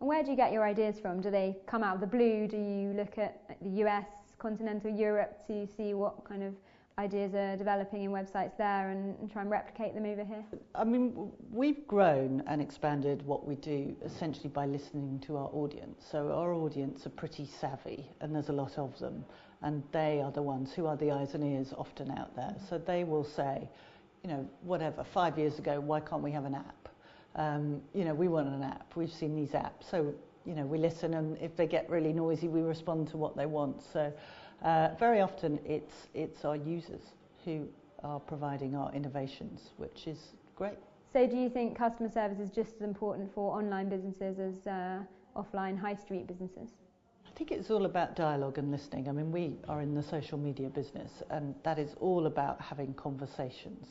And where do you get your ideas from? Do they come out of the blue? Do you look at the US, continental Europe to see what kind of ideas are developing in websites there and try and replicate them over here? I mean, we've grown and expanded what we do essentially by listening to our audience. So our audience are pretty savvy, and there's a lot of them, and they are the ones who are the eyes and ears often out there. So they will say, you know, whatever, 5 years ago, why can't we have an app? You know, we want an app. We've seen these apps. So, you know, we listen, and if they get really noisy, we respond to what they want. So very often it's our users who are providing our innovations, which is great. So do you think customer service is just as important for online businesses as offline high street businesses? I think it's all about dialogue and listening. I mean, we are in the social media business, and that is all about having conversations.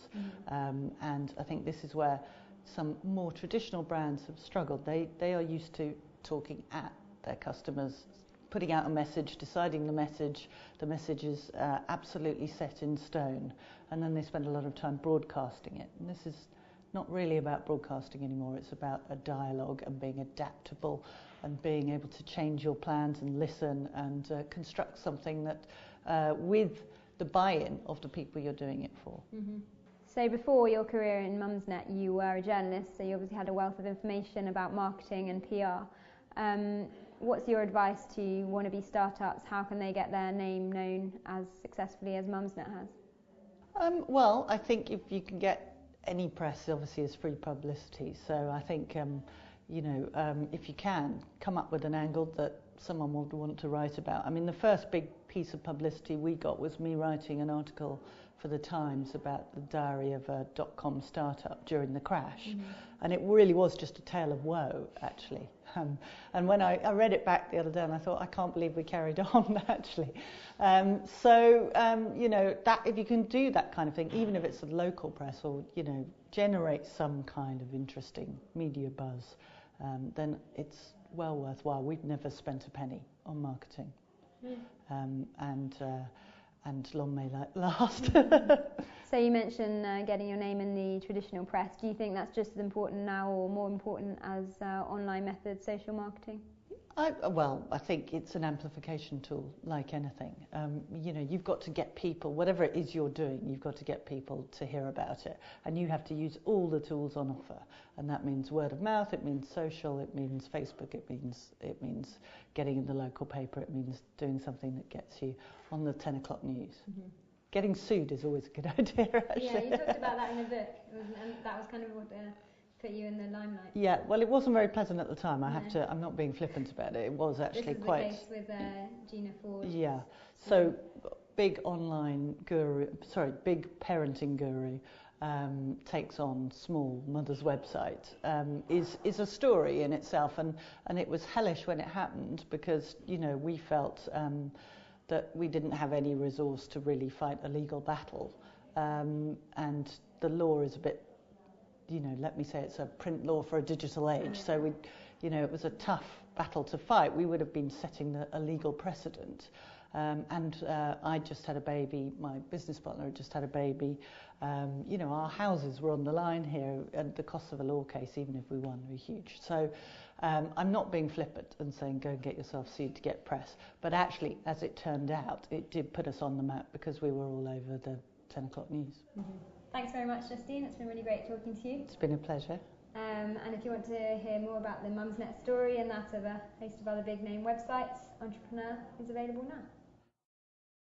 And I think this is where some more traditional brands have struggled. They are used to talking at their customers, putting out a message, deciding the message is absolutely set in stone, and then they spend a lot of time broadcasting it. And this is not really about broadcasting anymore. It's about a dialogue and being adaptable and being able to change your plans and listen and construct something that with the buy-in of the people you're doing it for. So before your career in Mumsnet, you were a journalist, so you obviously had a wealth of information about marketing and PR. What's your advice to wannabe startups? How can they get their name known as successfully as Mumsnet has? Well, I think if you can get any press, obviously, is free publicity. So I think, you know, if you can come up with an angle that someone would want to write about. I mean, the first big piece of publicity we got was me writing an article for the Times about the diary of a dot-com startup during the crash. And it really was just a tale of woe, actually. And when I read it back the other day, and I thought, I can't believe we carried on, actually. You know, that if you can do that kind of thing, even if it's a local press or, you know, generate some kind of interesting media buzz, then it's well worthwhile. We've never spent a penny on marketing. And long may that last. So you mentioned getting your name in the traditional press. Do you think that's just as important now or more important as online methods, social marketing? Well, I think it's an amplification tool, like anything. You know, you've got to get people, whatever it is you're doing, you've got to get people to hear about it. And you have to use all the tools on offer. And that means word of mouth, it means social, it means Facebook, it means getting in the local paper, it means doing something that gets you on the 10 o'clock news. Getting sued is always a good idea, actually. Yeah, you talked about that in the book, and that was kind of what put you in the limelight. Yeah, well, it wasn't very pleasant at the time. I'm not being flippant about it. It was actually quite. This is the case with Gina Ford. Yeah. So big online guru, big parenting guru takes on small mother's website is a story in itself, and it was hellish when it happened because, you know, we felt that we didn't have any resource to really fight a legal battle, and the law is a bit, you know, let me say it's a print law for a digital age. So it was a tough battle to fight. We would have been setting a legal precedent. I just had a baby. My business partner had just had a baby. You know, our houses were on the line here, and the cost of a law case, even if we won, were huge. So I'm not being flippant and saying go and get yourself sued to get press. But actually, as it turned out, it did put us on the map because we were all over the 10 o'clock news. Thanks very much, Justine. It's been really great talking to you. It's been a pleasure. And if you want to hear more about the Mumsnet story and that of a host of other big name websites, Entrepreneur is available now.